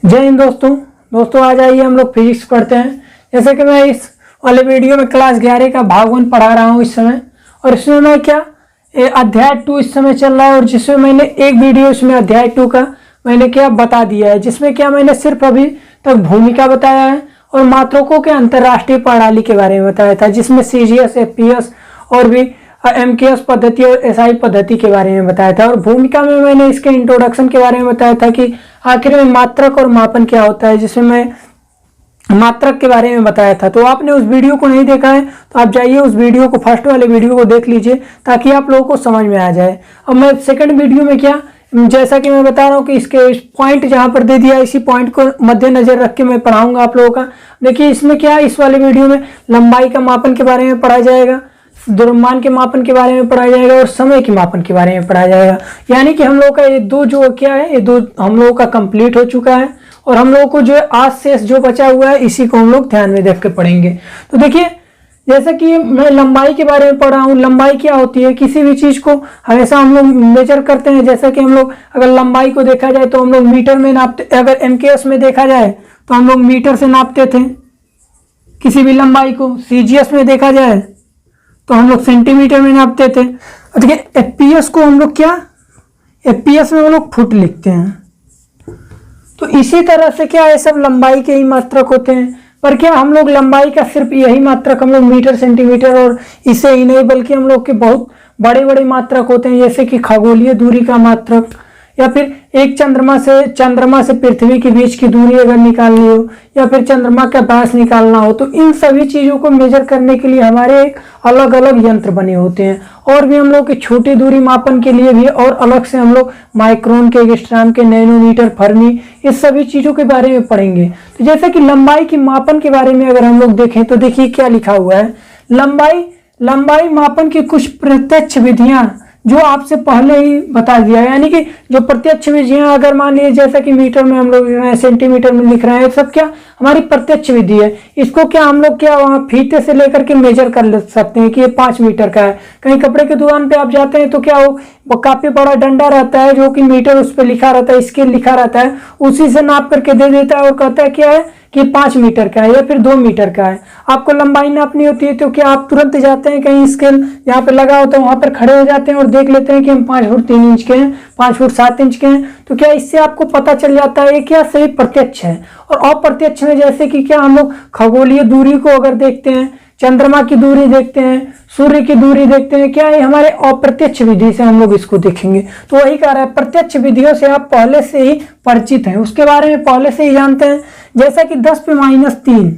जय हिंद दोस्तों आज आइए हम लोग फिजिक्स पढ़ते हैं। जैसे कि मैं इस वाले वीडियो में क्लास 11 का भाग 1 पढ़ा रहा हूँ इस समय। और इसमें मैं क्या अध्याय 2 इस समय चल रहा है, और जिसमें मैंने एक वीडियो इसमें अध्याय 2 का मैंने क्या बता दिया है, जिसमें क्या मैंने सिर्फ अभी तक भूमिका बताया है और मात्रकों के अंतरराष्ट्रीय प्रणाली के बारे में बताया था, जिसमें CGS, FPS और भी MKS पद्धति और SI पद्धति के बारे में बताया था। और भूमिका में मैंने इसके इंट्रोडक्शन के बारे में बताया था कि आखिर में मात्रक और मापन क्या होता है, जिसमें मैं मात्रक के बारे में बताया था। तो आपने उस वीडियो को नहीं देखा है तो आप जाइए उस वीडियो को, फर्स्ट वाले वीडियो को देख लीजिए ताकि आप लोगों को समझ में आ जाए। अब मैं सेकंड वीडियो में क्या, जैसा कि मैं बता रहा हूँ कि इसके पॉइंट जहाँ पर दे दिया, इसी पॉइंट को मद्देनजर रख के मैं पढ़ाऊंगा आप लोगों का। देखिए इसमें क्या, इस वाले वीडियो में लंबाई का मापन के बारे में पढ़ाया जाएगा, द्रव्यमान के मापन के बारे में पढ़ाया जाएगा और समय के मापन के बारे में पढ़ाया जाएगा। यानी कि हम लोग का ये दो जो क्या है, ये दो हम लोगों का कंप्लीट हो चुका है और हम लोगों को जो आज शेष जो बचा हुआ है इसी को हम लोग ध्यान में देख के पढ़ेंगे। तो देखिए जैसा कि मैं लंबाई के बारे में पढ़ रहा हूँ, लंबाई क्या होती है, किसी भी चीज को हमेशा हम लोग मेजर करते हैं। जैसा कि हम लोग अगर लंबाई को देखा जाए तो हम लोग मीटर में नापते, अगर MKS में देखा जाए तो हम लोग मीटर से नापते थे किसी भी लंबाई को। CGS में देखा जाए तो हम लोग सेंटीमीटर में नापते थे। देखिए FPS को हम लोग क्या, FPS में हम लोग फुट लिखते हैं। तो इसी तरह से क्या है, सब लंबाई के ही मात्रक होते हैं। पर क्या हम लोग लंबाई का सिर्फ यही मात्रक हम लोग मीटर, सेंटीमीटर और इसे ही नहीं, बल्कि हम लोग के बहुत बड़े बड़े मात्रक होते हैं, जैसे कि खगोलीय दूरी का मात्रक, या फिर एक चंद्रमा से पृथ्वी के बीच की दूरी अगर निकालनी हो, या फिर चंद्रमा का व्यास निकालना हो, तो इन सभी चीजों को मेजर करने के लिए हमारे एक अलग अलग यंत्र बने होते हैं। और भी हम लोग की छोटी दूरी मापन के लिए भी और अलग से हम लोग माइक्रोन के, एंगस्ट्रॉम के, नैनोमीटर, फर्मी, इस सभी चीजों के बारे में पढ़ेंगे। तो जैसे कि लंबाई की मापन के बारे में अगर हम लोग देखें तो देखिए क्या लिखा हुआ है, लंबाई मापन की कुछ प्रत्यक्ष विधियां जो आपसे पहले ही बता दिया है। यानी कि जो प्रत्यक्ष विधियां, अगर मान लीजिए जैसा कि मीटर में हम लोग लिख रहे हैं, सेंटीमीटर में लिख रहे हैं, सब क्या हमारी प्रत्यक्ष विधि है। इसको क्या हम लोग क्या वहाँ फीते से लेकर के मेजर कर सकते हैं कि ये 5 मीटर का है। कहीं कपड़े की दुकान पे आप जाते हैं तो क्या वो काफी बड़ा डंडा रहता है जो कि मीटर उस पर लिखा रहता है, स्केल लिखा रहता है, उसी से नाप करके दे देता है और कहता है क्या है कि 5 मीटर का है या फिर 2 मीटर का है। आपको लंबाई नापनी होती है तो क्या आप तुरंत जाते हैं कहीं स्केल यहाँ पे लगा होता है वहां पर खड़े हो जाते हैं और देख लेते हैं कि हम 5 फुट 3 इंच के हैं, 5 फुट 7 इंच के हैं। तो क्या इससे आपको पता चल जाता है क्या सही प्रत्यक्ष है। और अप्रत्यक्ष में जैसे कि क्या हम लोग खगोलीय दूरी को अगर देखते हैं, चंद्रमा की दूरी देखते हैं, सूर्य की दूरी देखते हैं, क्या है हमारे अप्रत्यक्ष विधि से हम लोग इसको देखेंगे। तो वही कह रहा है, प्रत्यक्ष विधियों से आप पहले से ही परिचित हैं, उसके बारे में पहले से ही जानते हैं। जैसा कि 10⁻³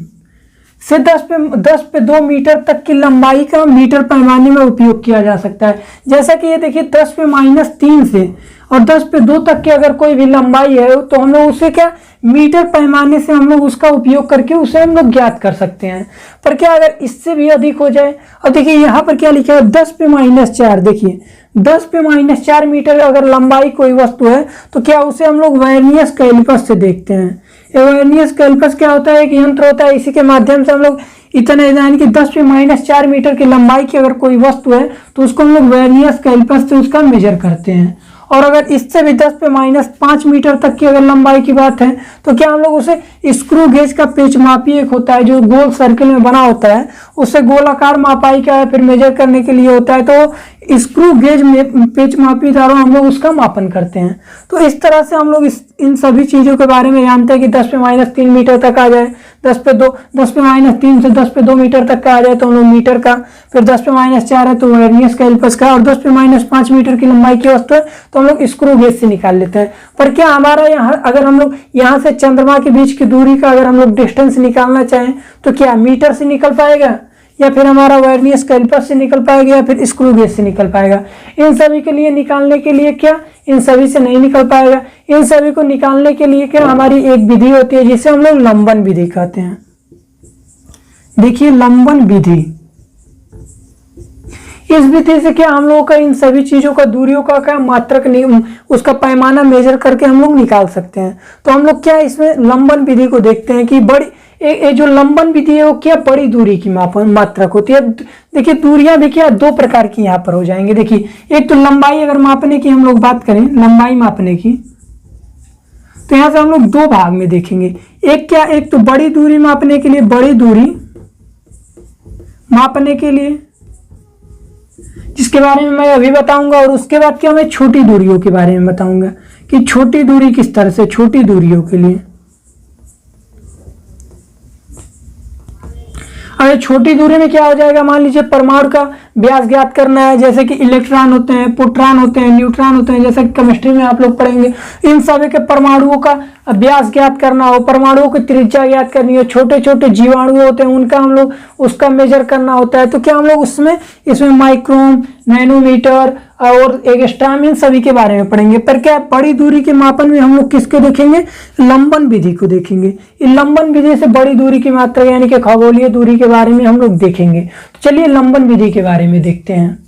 से 10⁻2 मीटर तक की लंबाई का मीटर पैमाने में उपयोग किया जा सकता है। जैसा कि ये देखिए 10⁻³ से और 10⁻2 तक की अगर कोई भी लंबाई है तो हम लोग उसे क्या मीटर पैमाने से हम लोग उसका उपयोग करके उसे हम लोग ज्ञात कर सकते हैं। पर क्या अगर इससे भी अधिक हो जाए, और देखिए यहाँ पर क्या लिखा है 10⁻⁴। देखिए 10⁻⁴ मीटर अगर लंबाई कोई वस्तु है तो क्या उसे हम लोग वर्नियस कैलिपर्स से देखते हैं। वर्नियस कैलिपर्स क्या होता है, एक यंत्र होता है, इसी के माध्यम से हम लोग इतने यानी कि 10⁻⁴ मीटर की लंबाई की अगर कोई वस्तु है तो उसको हम लोग वर्नियस कैलिपर्स से उसका मेजर करते हैं। और अगर इससे भी 10⁻5 मीटर तक की अगर लंबाई की बात है तो क्या हम लोग उसे स्क्रू गेज का पेचमापी एक होता है जो गोल सर्किल में बना होता है, उससे गोलाकार मापाई का फिर मेजर करने के लिए होता है। तो स्क्रू गेज में पेचमापी द्वारा हम लोग उसका मापन करते हैं। तो इस तरह से हम लोग इन सभी चीजों के बारे में जानते हैं कि 10⁻³ मीटर तक आ जाए, 10⁻3 से 10⁻2 मीटर तक का आ जाए तो हम लोग मीटर का, फिर 10⁻⁴ है तो वर्नियस कैलिपर्स का, और 10⁻5 मीटर की लंबाई की वस्तु है तो हम लोग स्क्रू गेज से निकाल लेते हैं। पर क्या हमारा यहाँ अगर हम लोग यहाँ से चंद्रमा के बीच की दूरी का अगर हम लोग डिस्टेंस निकालना चाहें तो क्या मीटर से निकल पाएगा, या फिर हमारा वर्नियस कैलिपर्स से निकल पाएगा, या फिर स्क्रू गेज से निकल पाएगा। इन सभी के लिए निकालने के लिए क्या, इन सभी से नहीं निकल पाएगा। इन सभी को निकालने के लिए क्या हमारी एक विधि होती है जिसे हम लोग लंबन विधि कहते हैं। देखिए लंबन विधि, इस विधि से क्या हम लोगों का इन सभी चीजों का, दूरियों का क्या मात्रक उसका पैमाना मेजर करके हम लोग निकाल सकते हैं। तो हम लोग क्या इसमें लंबन विधि को देखते हैं कि बड़ी जो लंबन विधि है वो क्या बड़ी दूरी की मात्रक होती है। देखिए दूरियां भी क्या 2 प्रकार की यहाँ पर हो जाएंगे। देखिए एक तो लंबाई अगर मापने की हम लोग बात करें, लंबाई मापने की, तो यहाँ से हम लोग दो भाग में देखेंगे। एक क्या, एक तो बड़ी दूरी मापने के लिए, बड़ी दूरी मापने के लिए जिसके बारे में मैं अभी बताऊंगा, और उसके बाद क्या मैं छोटी दूरियों के बारे में बताऊंगा कि छोटी दूरी किस तरह से, छोटी दूरियों के लिए। अगर छोटी दूरी में क्या हो जाएगा, मान लीजिए परमाणु का व्यास ज्ञात करना है, जैसे कि इलेक्ट्रॉन होते हैं, प्रोटॉन होते हैं, न्यूट्रॉन होते हैं, जैसे कि केमिस्ट्री में आप लोग पढ़ेंगे। इन सभी के परमाणुओं का व्यास ज्ञात करना हो, परमाणुओं की त्रिज्या ज्ञात करनी हो, छोटे छोटे जीवाणु होते हैं उनका हम लोग उसका मेजर करना होता है। तो क्या हम लोग इसमें माइक्रोन, नैनोमीटर और एंगस्ट्रॉम, इन सभी के बारे में पढ़ेंगे। पर क्या बड़ी दूरी के मापन में हम लोग किसको देखेंगे, लंबन विधि को देखेंगे। इन लंबन विधि से बड़ी दूरी की मात्रा यानी कि खगोलीय दूरी के बारे में हम लोग देखेंगे। तो चलिए लंबन विधि के बारे में देखते हैं।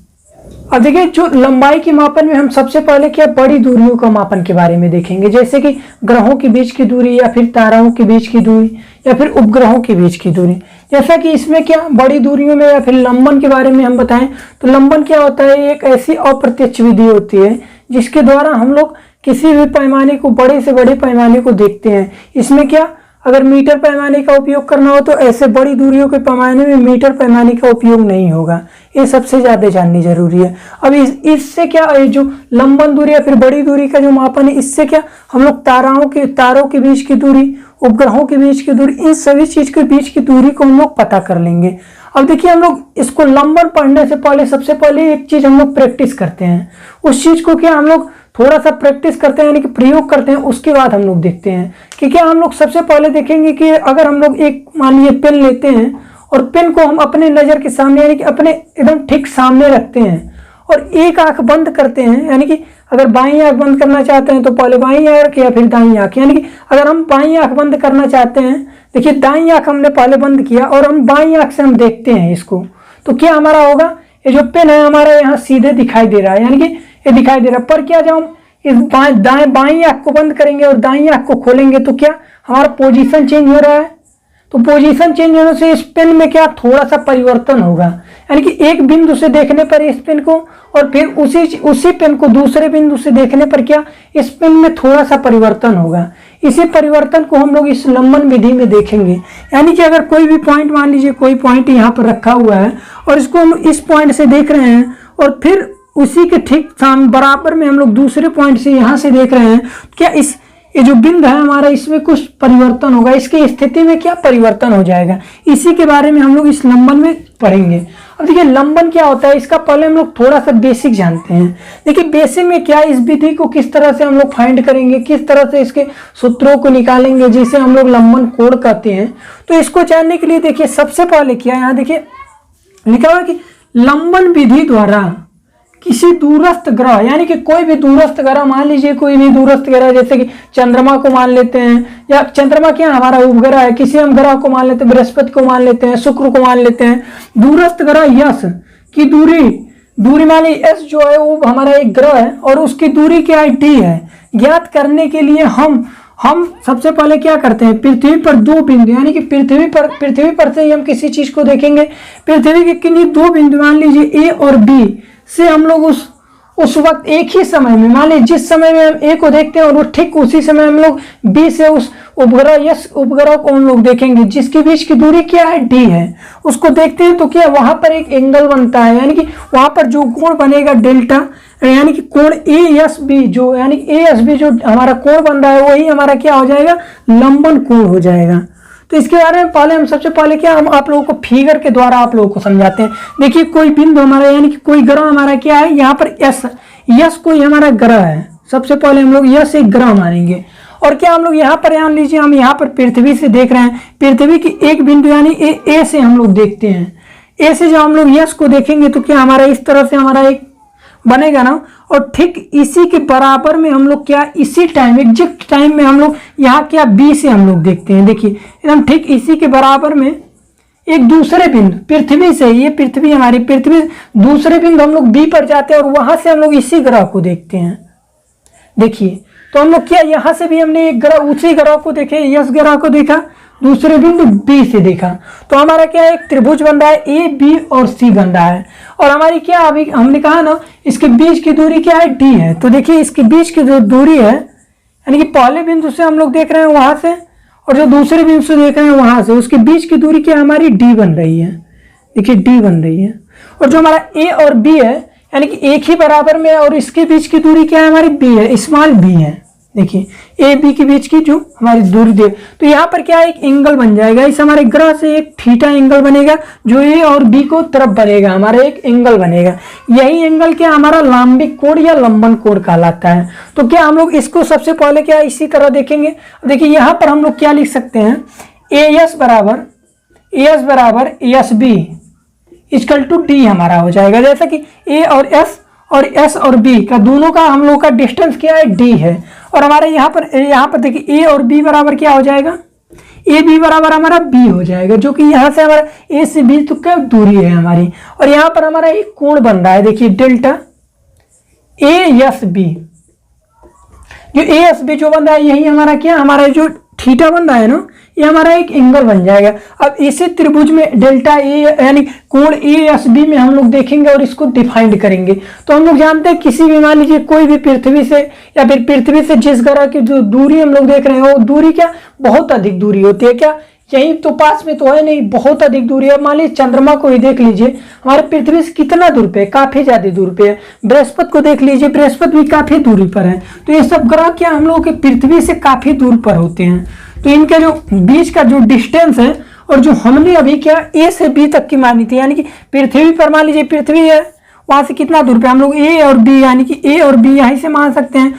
अब देखिए, जो लंबाई के मापन में हम सबसे पहले क्या बड़ी दूरियों का मापन के बारे में देखेंगे, जैसे कि ग्रहों के बीच की दूरी, या फिर ताराओं के बीच की दूरी, या फिर उपग्रहों के बीच की दूरी। जैसा कि इसमें क्या बड़ी दूरियों में या फिर लंबन के बारे में हम बताएं तो लंबन क्या होता है, एक ऐसी अप्रत्यक्ष विधि होती है जिसके द्वारा हम लोग किसी भी पैमाने को, बड़े से बड़े पैमाने को देखते हैं। इसमें क्या, अगर मीटर पैमाने का उपयोग करना हो तो ऐसे बड़ी दूरियों के पैमाने में मीटर पैमाने का उपयोग नहीं होगा। ये सबसे ज्यादा जाननी जरूरी है। अब इससे क्या, जो लंबन दूरी या फिर बड़ी दूरी का जो मापन है, इससे क्या हम लोग तारों के बीच की दूरी, उपग्रहों के बीच की दूरी, इन सभी चीज के बीच की दूरी को हम लोग पता कर लेंगे। अब देखिए, हम लोग इसको लंबन पढ़ने से पहले सबसे पहले एक चीज हम लोग प्रैक्टिस करते हैं। उस चीज को क्या हम लोग थोड़ा सा प्रैक्टिस करते हैं, यानी कि प्रयोग करते हैं। उसके बाद हम लोग देखते हैं कि क्या हम लोग सबसे पहले देखेंगे कि अगर हम लोग एक मान लीजिए पेन लेते हैं और पेन को हम अपने नजर के सामने यानी कि अपने एकदम ठीक सामने रखते हैं और एक आंख बंद करते हैं, यानी कि अगर बाईं आंख बंद करना चाहते हैं तो पहले बाईं आंख या फिर दाईं आंख, यानी कि अगर हम बाईं आंख बंद करना चाहते हैं, देखिए दाईं आंख हमने पहले बंद किया और हम बाईं आंख से हम देखते हैं इसको, तो क्या हमारा होगा, ये जो पेन है हमारा यहाँ सीधे दिखाई दे रहा है, यानी कि ये दिखाई दे रहा है। पर क्या जब हम इस बाईं आंख को बंद करेंगे और दाईं आंख को खोलेंगे तो क्या हमारा पोजीशन चेंज हो रहा है। तो पोजीशन चेंज होने से इस पेन में क्या थोड़ा सा परिवर्तन होगा, यानी कि एक बिंदु से देखने पर इस पेन को और फिर उसी पेन को दूसरे बिंदु से देखने पर क्या इस पेन में थोड़ा सा परिवर्तन होगा। इसी परिवर्तन को हम लोग इस लंबन विधि में देखेंगे। यानी कि अगर कोई भी पॉइंट, मान लीजिए कोई पॉइंट यहाँ पर रखा हुआ है और इसको हम इस पॉइंट से देख रहे हैं और फिर उसी के ठीक बराबर में हम लोग दूसरे पॉइंट से यहाँ से देख रहे हैं, क्या ये जो बिंदु है हमारा इसमें कुछ परिवर्तन होगा, इसकी स्थिति में क्या परिवर्तन हो जाएगा। इसी के बारे में हम लोग इस लंबन में पढ़ेंगे। अब देखिए लंबन क्या होता है, इसका पहले हम लोग थोड़ा सा बेसिक जानते हैं। देखिए बेसिक में क्या, इस विधि को किस तरह से हम लोग फाइंड करेंगे, किस तरह से इसके सूत्रों को निकालेंगे जिसे हम लोग लंबन कोण कहते हैं। तो इसको जानने के लिए देखिए सबसे पहले क्या, यहाँ देखिए लिखा हुआ कि लंबन विधि द्वारा किसी दूरस्थ ग्रह, यानी कि कोई भी दूरस्थ ग्रह, मान लीजिए कोई भी दूरस्थ ग्रह जैसे कि चंद्रमा को मान लेते हैं, या चंद्रमा क्या हमारा उपग्रह है, किसी हम ग्रह को मान लेते हैं, बृहस्पति को मान लेते हैं, शुक्र को मान लेते हैं। दूरस्थ ग्रह यस की दूरी मान लीजिए एस जो है वो हमारा एक ग्रह है और उसकी दूरी क्या है, टी है। ज्ञात करने के लिए हम सबसे पहले क्या करते हैं, पृथ्वी पर दो बिंदु, यानी कि पृथ्वी पर से ही हम किसी चीज को देखेंगे। पृथ्वी के किन्हीं दो बिंदु मान लीजिए ए और बी से हम लोग उस वक्त एक ही समय में, मान लीजिए जिस समय में हम ए को देखते हैं और वो ठीक उसी समय हम लोग बी से उस उपग्रह को हम लोग देखेंगे जिसके बीच की दूरी क्या है, डी है। उसको देखते हैं तो क्या वहां पर एक एंगल बनता है, यानी कि वहां पर जो कोण बनेगा डेल्टा, यानी कि कोण ए एस बी जो, यानी ए एस बी जो हमारा कोण बन रहा है वही हमारा क्या हो जाएगा, लंबन कोण हो जाएगा। तो इसके बारे में पहले हम सबसे पहले क्या, हम आप लोगों को फिगर के द्वारा आप लोगों को समझाते हैं। देखिए कोई बिंदु हमारा, यानी कि कोई ग्रह हमारा क्या है, यहाँ पर यस कोई हमारा ग्रह है। सबसे पहले हम लोग यस एक ग्रह मानेंगे। और क्या हम लोग यहाँ पर मान लीजिए हम यहाँ पर पृथ्वी से देख रहे हैं, पृथ्वी की एक बिंदु यानी ए से हम लोग देखते हैं। ए से जब हम लोग यस को देखेंगे तो क्या हमारा इस तरह से हमारा एक बनेगा ना, और ठीक इसी के बराबर में हम लोग क्या, इसी टाइम एग्जैक्ट टाइम में हम लोग यहाँ क्या बी से हम लोग देखते हैं। देखिए एकदम ठीक इसी के बराबर में एक दूसरे बिंदु पृथ्वी से, ये पृथ्वी हमारी पृथ्वी दूसरे बिंदु हम लोग बी पर जाते हैं और वहां से हम लोग इसी ग्रह को देखते हैं। देखिए तो हम लोग क्या, यहाँ से भी हमने एक ग्रह, उसी ग्रह को देखे, यस ग्रह को देखा, दूसरे बिंदु बी से देखा, तो हमारा क्या एक त्रिभुज बन रहा है, ए बी और सी बन रहा है। और हमारी क्या, अभी हमने कहा ना इसके बीच की दूरी क्या है, डी है। तो देखिए इसके बीच की जो दूरी है, यानी कि पहले बिंदु से हम लोग देख रहे हैं वहां से, और जो दूसरे बिंदु से देख रहे हैं वहां से, उसके बीच की दूरी क्या हमारी डी बन रही है। देखिए डी बन रही है। और जो हमारा ए और बी है, यानी कि एक ही बराबर में, और इसके बीच की दूरी क्या है हमारी बी है, स्मॉल बी है। देखिए ए बी के बीच की जो हमारी दूरी दे, तो यहाँ पर क्या एक एंगल बन जाएगा, इस हमारे ग्रह से एक थीटा एंगल बनेगा, जो ए और बी को तरफ बनेगा, हमारा एक एंगल बनेगा। यही एंगल क्या हमारा लांबिक कोण या लंबन कोण कहलाता है। तो क्या हम लोग इसको सबसे पहले क्या इसी तरह देखेंगे। देखिए यहाँ पर हम लोग क्या लिख सकते हैं, ए एस बराबर S B equal to D हमारा हो जाएगा। जैसा कि ए और एस और बी का दोनों का हम लोग का डिस्टेंस क्या है, डी है। और हमारे यहाँ पर देखिए ए और बी बराबर क्या हो जाएगा, ए बी बराबर हमारा बी हो जाएगा, जो कि यहाँ से हमारा ए से बी तो क्या दूरी है हमारी। और यहाँ पर हमारा एक कोण बन रहा है, देखिए डेल्टा ए एस बी, जो ए एस बी जो बन रहा है यही हमारा क्या हमारा जो थीटा बन रहा है ना, ये हमारा एक एंगल बन जाएगा। अब इसी त्रिभुज में डेल्टा ए यानी कोण ए एस बी में हम लोग देखेंगे और इसको डिफाइंड करेंगे। तो हम लोग जानते हैं किसी भी मान लीजिए कोई भी पृथ्वी से या फिर पृथ्वी से जिस ग्रह की जो दूरी हम लोग देख रहे हैं वो दूरी क्या बहुत अधिक दूरी होती है। क्या यही तो पास में तो है नहीं, बहुत अधिक दूरी है। मान लीजिए चंद्रमा को ही देख लीजिए, हमारे पृथ्वी से कितना दूर पे है, काफी ज्यादा दूर पे है। बृहस्पति को देख लीजिए, बृहस्पति भी काफी दूरी पर है। तो ये सब ग्रह क्या हम लोगों के पृथ्वी से काफी दूर पर होते हैं। तो इनके जो बीच का जो डिस्टेंस है, और जो हमने अभी क्या ए से बी तक की मानी थी, यानी कि पृथ्वी पर मान लीजिए पृथ्वी है, वहां से कितना दूर पे हम लोग ए और बी, यानी कि ए और बी यहीं से मान सकते हैं।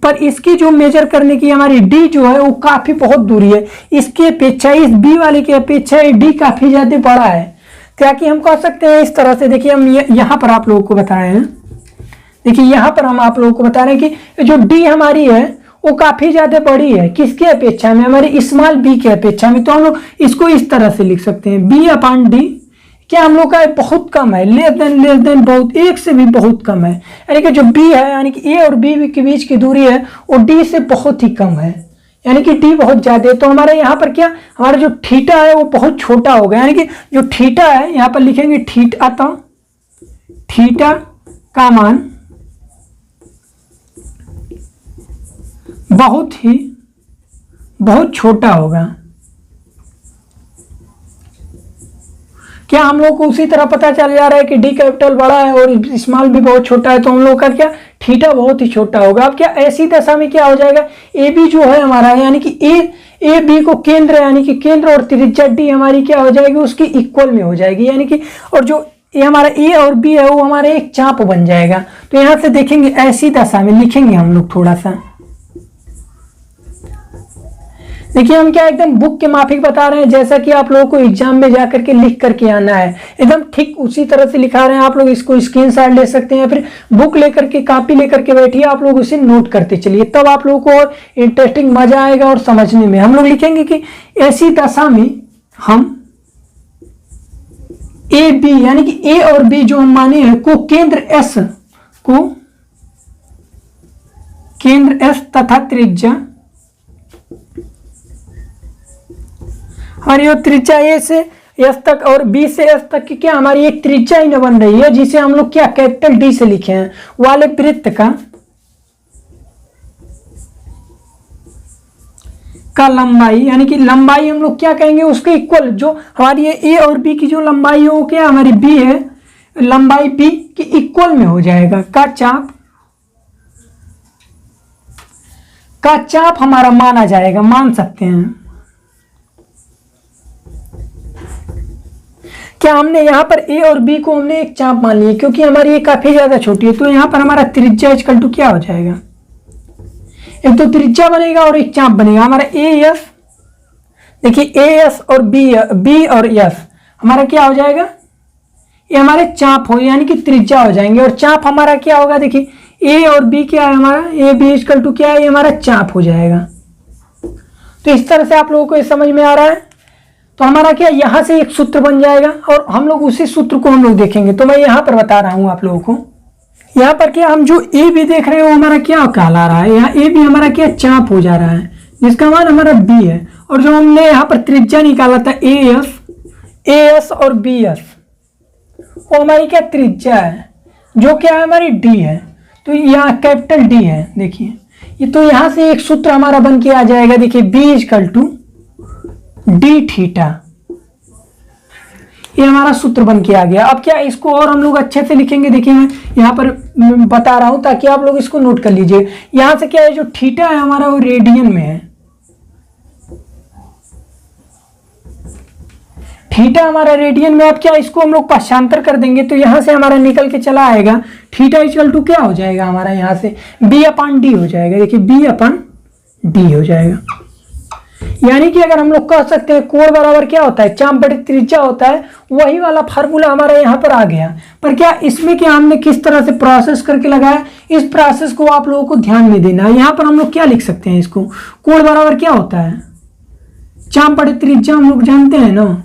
पर इसकी जो मेजर करने की हमारी डी जो है वो काफी बहुत दूरी है, इसकी अपेक्षा इस बी वाले की अपेक्षा डी काफी ज्यादा बड़ा है। क्या कि हम कह सकते हैं इस तरह से, देखिए हम यहाँ पर आप लोगों को बता रहे हैं, देखिए यहाँ पर हम आप लोगों को बता रहे हैं कि जो डी हमारी है वो काफी ज्यादा बड़ी है, किसकी अपेक्षा में, हमारी स्मॉल बी की अपेक्षा में। तो हम लोग इसको इस तरह से लिख सकते हैं, बी अपॉन डी क्या हम लोग का बहुत कम है, लेस देन बहुत, एक से भी बहुत कम है। यानी कि जो बी है, यानी कि ए और बी के बीच की दूरी है वो डी से बहुत ही कम है, यानी कि डी बहुत ज्यादा है। तो हमारे यहाँ पर क्या हमारा जो थीटा है वो बहुत छोटा होगा, यानी कि जो थीटा है यहाँ पर लिखेंगे थीटा, तो थीटा का मान बहुत छोटा होगा। क्या हम लोग को उसी तरह पता चल जा रहा है कि डी कैपिटल बड़ा है और स्मॉल भी बहुत छोटा है, तो हम लोग का क्या थीटा बहुत ही छोटा होगा। अब क्या ऐसी दशा में क्या हो जाएगा, ए बी जो है हमारा, यानी कि ए बी को केंद्र, यानी कि केंद्र और त्रिज्या डी हमारी क्या हो जाएगी, उसकी इक्वल में हो जाएगी। यानी कि और जो ये हमारा ए और बी है वो हमारे एक चाप बन जाएगा। तो यहाँ से देखेंगे ऐसी दशा में लिखेंगे हम लोग थोड़ा सा, देखिए हम क्या एकदम बुक के माफिक बता रहे हैं, जैसा कि आप लोगों को एग्जाम में जाकर के लिख करके आना है, एकदम ठीक उसी तरह से लिखा रहे हैं। आप लोग इसको स्क्रीनशॉट ले सकते हैं या फिर बुक लेकर के कॉपी लेकर के बैठिए, आप लोग उसे नोट करते चलिए, तब आप लोगों को और इंटरेस्टिंग मजा आएगा और समझने में। हम लोग लिखेंगे कि ऐसी दशा में हम ए बी यानी कि ए और बी जो हम माने हैं को केंद्र एस तथा त्रिज्या, हमारी त्रिज्या ए से एस तक और बी से एस तक की क्या हमारी एक त्रिज्या ही न बन रही है, जिसे हम लोग क्या कैपिटल डी से लिखे हैं, वाले वृत्त का लंबाई, यानी कि लंबाई हम लोग क्या कहेंगे उसके इक्वल, जो हमारी ए और बी की जो लंबाई हो क्या हमारी बी है, लंबाई बी की इक्वल में हो जाएगा। का चाप हमारा माना जाएगा, मान सकते हैं। क्या हमने यहाँ पर ए और बी को हमने एक चाप मान लिया, क्योंकि हमारी ये काफी ज्यादा छोटी है, तो यहाँ पर हमारा त्रिज्या इक्वल टू क्या हो जाएगा, एक तो त्रिज्या बनेगा और एक चाप बनेगा हमारा ए एस। देखिए ए एस और बी और एस हमारा क्या हो जाएगा, ये हमारे चाप हो यानी कि त्रिज्या हो जाएंगे, और चाप हमारा क्या होगा, देखिए ए और बी क्या है हमारा, ए बी इक्वल टू क्या है, ये हमारा चाप हो जाएगा। तो इस तरह से आप लोगों को ये समझ में आ रहा है। तो हमारा क्या यहां से एक सूत्र बन जाएगा, और हम लोग उसी सूत्र को हम लोग देखेंगे। तो मैं यहां पर बता रहा हूं आप लोगों को, यहाँ पर क्या हम जो ए बी देख रहे हैं वो हमारा क्या कहला रहा है, यहाँ ए बी हमारा क्या चाप हो जा रहा है, जिसका मान हमारा बी है। और जो हमने यहाँ पर त्रिज्या निकाला था ए एस और बी एस, वो हमारी क्या त्रिज्या है, जो क्या है हमारी डी है। तो यहाँ कैपिटल डी है, देखिए ये तो यहां से एक सूत्र हमारा बन के आ जाएगा, देखिए B equal to D theta, ये हमारा सूत्र बन के आ गया। अब क्या इसको और हम लोग अच्छे से लिखेंगे, देखिए मैं यहाँ पर बता रहा हूं ताकि आप लोग इसको नोट कर लीजिए। यहां से क्या है, जो थीटा है हमारा वो रेडियन में है, थीटा हमारा रेडियन में। अब क्या इसको हम लोग पाठांतर कर देंगे तो यहां से हमारा निकल के चला आएगा थीटा इक्वल टू क्या हो जाएगा हमारा, यहां से B अपॉन डी हो जाएगा, देखिए B अपॉन डी हो जाएगा। यानी कि अगर हम लोग कह सकते हैं कोण बराबर क्या होता है, चाप बटे त्रिज्या होता है, वही वाला फार्मूला हमारा यहाँ पर आ गया। पर क्या इसमें क्या हमने किस तरह से प्रोसेस करके लगाया, इस प्रोसेस को आप लोगों को ध्यान में देना है। यहाँ पर हम लोग क्या लिख सकते हैं, इसको कोण बराबर क्या होता है, चाप बटे त्रिज्या हम लोग जानते हैं ना।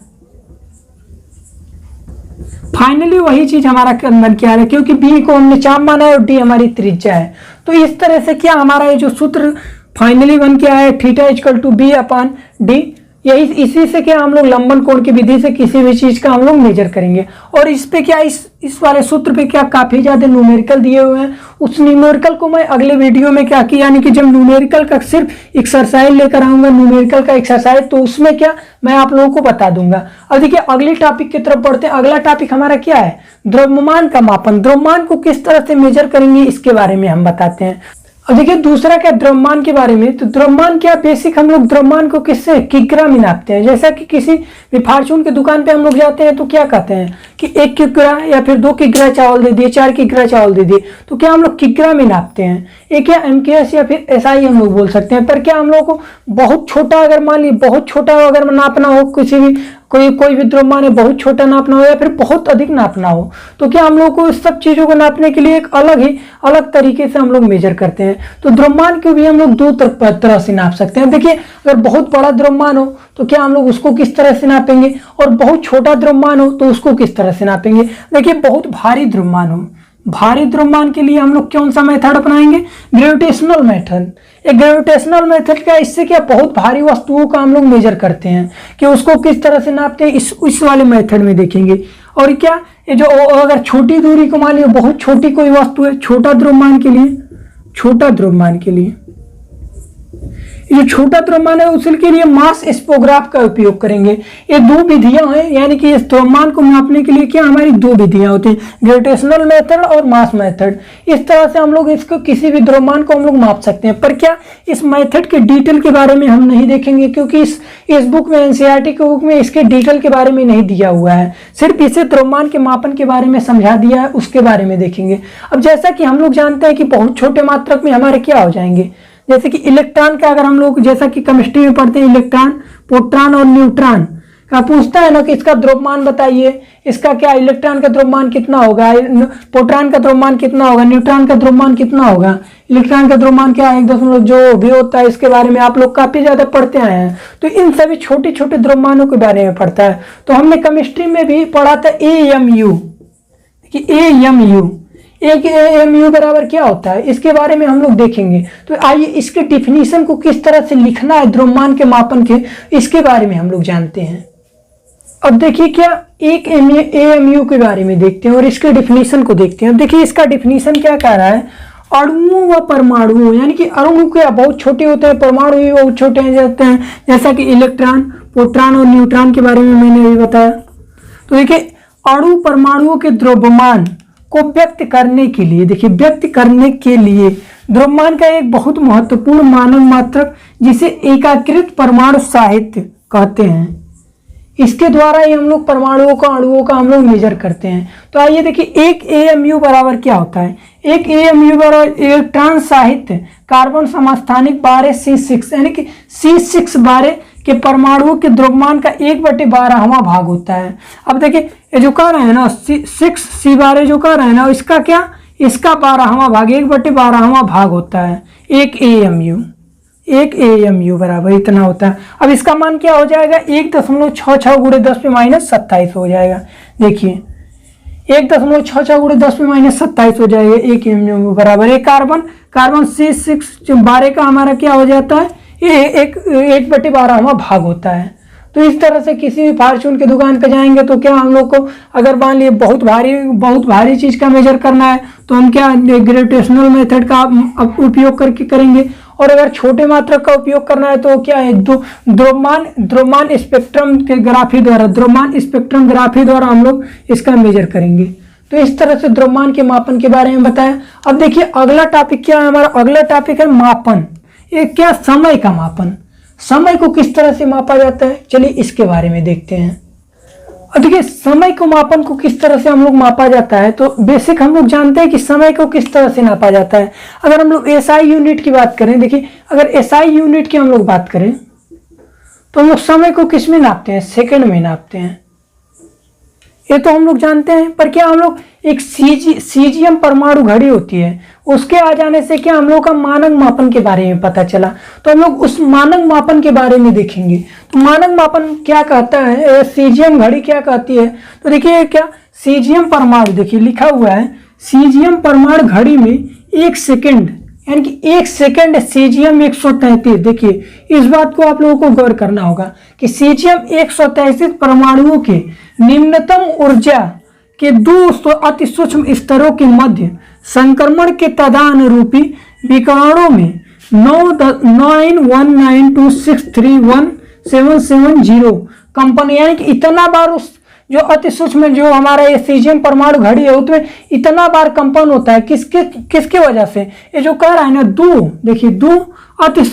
फाइनली वही चीज हमारा बन के आ रहा है, क्योंकि B को हमने चाप माना है और D हमारी त्रिज्या है। तो इस तरह से क्या हमारा ये जो सूत्र फाइनली बन के आया है theta equal to B upon D, यही इसी से क्या हम लोग लंबन कोण की विधि से किसी भी चीज का हम लोग मेजर करेंगे। और इस पे क्या इस वाले सूत्र पे क्या काफी ज्यादा न्यूमेरिकल दिए हुए हैं। उस न्यूमेरिकल को मैं अगले वीडियो में क्या किया, यानी कि जब न्यूमेरिकल का सिर्फ एक्सरसाइज लेकर आऊंगा, न्यूमेरिकल का एक्सरसाइज, तो उसमें क्या मैं आप लोगों को बता दूंगा। अब देखिए अगले टॉपिक की तरफ बढ़ते हैं। अगला टॉपिक हमारा क्या है, द्रव्यमान का मापन। द्रव्यमान को किस तरह से मेजर करेंगे इसके बारे में हम बताते हैं। अब देखिए दूसरा क्या द्रव्यमान के बारे में, तो द्रव्यमान क्या बेसिक हम लोग द्रव्यमान को किससे, किग्रा में नापते हैं। जैसा कि किसी भी फार्चून की दुकान पे हम लोग जाते हैं तो क्या कहते हैं कि 1 किग्रा या फिर 2 किग्रा चावल दे दिए, 4 किग्रा चावल दे दिए, तो क्या हम लोग किग्रा में नापते हैं। एक या MKS या फिर SI हम लोग बोल सकते हैं। पर क्या हम लोग को बहुत छोटा, अगर मान लीजिए बहुत छोटा अगर नापना हो, किसी भी कोई भी द्रव्यमान है बहुत छोटा नापना हो या फिर बहुत अधिक नापना हो, तो क्या हम लोग को इस सब चीजों को नापने के लिए एक अलग तरीके से हम लोग मेजर करते हैं। तो द्रव्यमान को भी हम लोग दो तरह से नाप सकते हैं। देखिए अगर बहुत बड़ा द्रव्यमान हो तो क्या हम लोग उसको किस तरह से नापेंगे, और बहुत छोटा द्रव्यमान हो तो उसको किस तरह से नापेंगे। देखिए बहुत भारी द्रव्यमान हो, भारी द्रव्यमान के लिए हम लोग कौन सा मेथड अपनाएंगे, ग्रेविटेशनल मेथड। एक ग्रेविटेशनल मेथड क्या, इससे क्या बहुत भारी वस्तुओं का हम लोग मेजर करते हैं कि उसको किस तरह से नापते हैं, इस वाले मेथड में देखेंगे। और क्या ये जो अगर छोटी दूरी को मान लीजिए बहुत छोटी कोई वस्तु है, छोटा द्रव्यमान के लिए ये छोटा द्रव्यमान है उसके लिए मास स्पेक्ट्रोग्राफ का उपयोग करेंगे। ये दो विधियां हैं, यानी कि इस द्रव्यमान को मापने के लिए क्या हमारी दो विधियां होती हैं, ग्रेविटेशनल मेथड और मास मेथड। इस तरह से हम लोग इसको किसी भी द्रव्यमान को हम लोग माप सकते हैं। पर क्या इस मेथड के डिटेल के बारे में हम नहीं देखेंगे, क्योंकि इस बुक में NCERT के बुक में इसके डिटेल के बारे में नहीं दिया हुआ है, सिर्फ इसे द्रव्यमान के मापन के बारे में समझा दिया है, उसके बारे में देखेंगे। अब जैसा कि हम लोग जानते हैं कि बहुत छोटे मात्रक में हमारे क्या हो जाएंगे, जैसे कि इलेक्ट्रॉन का अगर हम लोग जैसा कि केमिस्ट्री में पढ़ते हैं, इलेक्ट्रॉन, प्रोटॉन और न्यूट्रॉन का पूछता है ना कि इसका द्रव्यमान बताइए, इसका क्या इलेक्ट्रॉन का द्रव्यमान कितना होगा, प्रोटॉन का द्रव्यमान कितना होगा, न्यूट्रॉन का द्रव्यमान कितना होगा, इलेक्ट्रॉन का द्रव्यमान क्या है, 1 जो भी होता है, इसके बारे में आप लोग काफी ज्यादा पढ़ते आए हैं। तो इन सभी छोटे छोटे द्रव्यमानों के बारे में पढ़ता है। तो हमने केमिस्ट्री में भी पढ़ा था AMU, कि AMU एक AMU बराबर क्या होता है, इसके बारे में हम लोग देखेंगे। तो आइए इसके डिफिनीशन को किस तरह से लिखना है द्रव्यमान के मापन के, इसके बारे में हम लोग जानते हैं। अब देखिए क्या एक AMU के बारे में देखते हैं और इसके डिफिनीशन को देखते हैं। देखिए इसका डिफिनीशन क्या कह रहा है, अणुओं व परमाणुओं, यानी कि अणु क्या बहुत छोटे होते हैं, परमाणु भी बहुत छोटे हो जाते हैं, जैसा कि इलेक्ट्रॉन, प्रोटॉन और न्यूट्रॉन के बारे में मैंने अभी बताया। तो देखिए अणु परमाणुओं के द्रव्यमान को व्यक्त करने के लिए, देखिए व्यक्त करने के लिए द्रव्यमान का एक बहुत महत्वपूर्ण मानक मात्रक जिसे एकीकृत परमाणु साहित्य कहते हैं, इसके द्वारा ही हम लोग परमाणुओं का, अणुओं का हम लोग मेजर करते हैं। तो आइए देखिए एक AMU बराबर क्या होता है, एक AMU बराबर इलेक्ट्रॉन साहित्य कार्बन समस्थानिक 12 C6, यानी कि C6 12 के परमाणुओं के द्रव्यमान का 1/12वां भाग होता है। अब देखिए ये जो कह रहे हैं ना 6 C12 जो कह रहे हैं ना, इसका क्या, इसका 12वां भाग 1/12वां भाग होता है एक AMU बराबर इतना होता है। अब इसका मान क्या हो जाएगा, 1.66 × 10⁻27 हो जाएगा। देखिए 1.66 × 10⁻27 हो जाएगा एक AMU बराबर। एक कार्बन C6 12 का हमारा क्या हो जाता है, ये 1/12वां भाग होता है। तो इस तरह से किसी भी फार्चून की दुकान पे जाएंगे तो क्या हम लोग को अगर मान लिए बहुत भारी चीज का मेजर करना है तो हम क्या ग्रेविटेशनल मेथड का उपयोग करके करेंगे, और अगर छोटे मात्रक का उपयोग करना है तो क्या है, द्रव्यमान स्पेक्ट्रम ग्राफी द्वारा हम लोग इसका मेजर करेंगे। तो इस तरह से द्रव्यमान के मापन के बारे में बताया। अब देखिए अगला टॉपिक क्या है हमारा, अगला टॉपिक है मापन। ये क्या, समय का मापन। समय को किस तरह से मापा जाता है, चलिए इसके बारे में देखते हैं। और देखिए समय को मापन को किस तरह से हम लोग मापा जाता है, तो बेसिक हम लोग जानते हैं कि समय को किस तरह से नापा जाता है। अगर हम लोग एसआई यूनिट की बात करें, देखिए अगर एसआई यूनिट की हम लोग बात करें तो हम लोग समय को किस में नापते हैं, सेकंड में नापते हैं, ये तो हम लोग जानते हैं। पर क्या हम लोग एक सीजीएम परमाणु घड़ी होती है, उसके आ जाने से क्या हम लोग का मानक मापन के बारे में पता चला, तो हम लोग उस मानक मापन के बारे में देखेंगे। तो मानक मापन क्या कहता है, सीजीएम घड़ी क्या कहती है, तो देखिए क्या सीजीएम परमाणु, देखिए लिखा हुआ है सीजीएम परमाणु घड़ी में 1 सेकेंड यानी कि 1 सेकेंड सीजीएम 133। देखिए इस बात को आप लोगों को गौर करना होगा कि सीजीएम 133 परमाणुओं के निम्नतम ऊर्जा के 2 अति सूक्ष्म स्तरों के मध्य संक्रमण के तदानुरूपी विकरणों में 99192631770 कंपन, यानी कि इतना बार उस जो अति सूक्ष्म जो हमारा ये सीजीएम परमाणु घड़ी है उसमें इतना बार कंपन होता है। किसके वजह से, ये जो कह रहा है ना देखिए 2 अति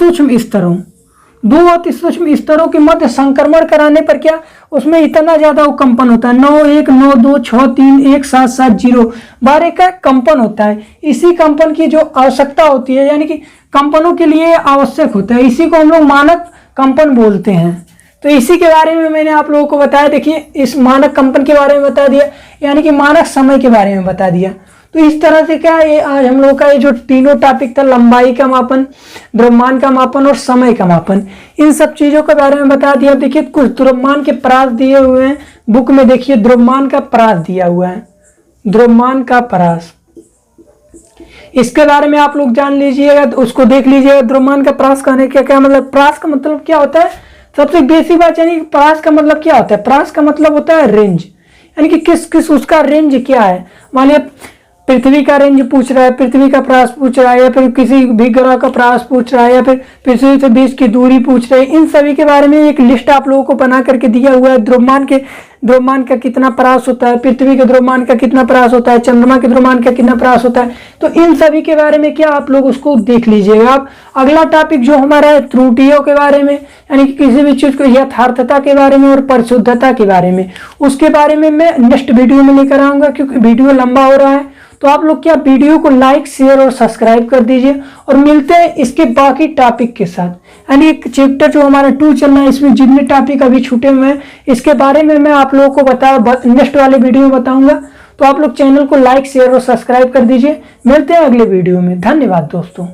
सूक्ष्म स्तरों के मध्य संक्रमण कराने पर क्या उसमें इतना ज्यादा वो कंपन होता है, 9192631770 बार का कंपन होता है। इसी कंपन की जो आवश्यकता होती है, यानी कि कंपनों के लिए आवश्यक होता है, इसी को हम लोग मानक कंपन बोलते हैं। तो इसी के बारे में मैंने आप लोगों को बताया। देखिए इस मानक कंपन के बारे में बता दिया, यानी कि मानक समय के बारे में बता दिया। तो इस तरह से क्या है, आज हम लोग का ये जो तीनों टॉपिक था, लंबाई का मापन, द्रव्यमान का मापन और समय का मापन, इन सब चीजों के बारे में बता दिया। देखिए कुछ द्रव्यमान के परास दिए हुए हैं बुक में, देखिए द्रव्यमान का परास दिया हुआ है, द्रव्यमान का परास, इसके बारे में आप लोग जान लीजिएगा, तो उसको देख लीजिएगा। द्रव्यमान का परास कहने का क्या मतलब, परास का मतलब क्या होता है, सबसे बेसिक बात यानी परास का मतलब क्या होता है, परास का मतलब होता है रेंज, यानी कि किस उसका रेंज क्या है। मान लिया पृथ्वी का रेंज पूछ रहा है, पृथ्वी का परास पूछ रहा है, या फिर किसी भी ग्रह का परास पूछ रहा है, या फिर पृथ्वी से बीच की दूरी पूछ रहे हैं, इन सभी के बारे में एक लिस्ट आप लोगों को बना करके दिया हुआ है। द्रव्यमान का कितना परास होता है, पृथ्वी के द्रव्यमान का कितना परास होता है, चंद्रमा के द्रव्यमान का कितना परास होता है, तो इन सभी के बारे में क्या आप लोग उसको देख लीजिएगा। आप अगला टॉपिक जो हमारा है त्रुटियों के बारे में, यानी कि किसी भी चीज को यथार्थता के बारे में और परिशुद्धता के बारे में, उसके बारे में मैं नेक्स्ट वीडियो में लेकर आऊंगा, क्योंकि वीडियो लंबा हो रहा है। तो आप लोग क्या वीडियो को लाइक शेयर और सब्सक्राइब कर दीजिए, और मिलते हैं इसके बाकी टॉपिक के साथ। यानी एक चैप्टर जो हमारा 2 चल रहा है, इसमें जितने टॉपिक अभी छूटे हुए हैं इसके बारे में मैं आप लोगों को नेक्स्ट वाले वीडियो में बताऊंगा। तो आप लोग चैनल को लाइक शेयर और सब्सक्राइब कर दीजिए। मिलते हैं अगले वीडियो में। धन्यवाद दोस्तों।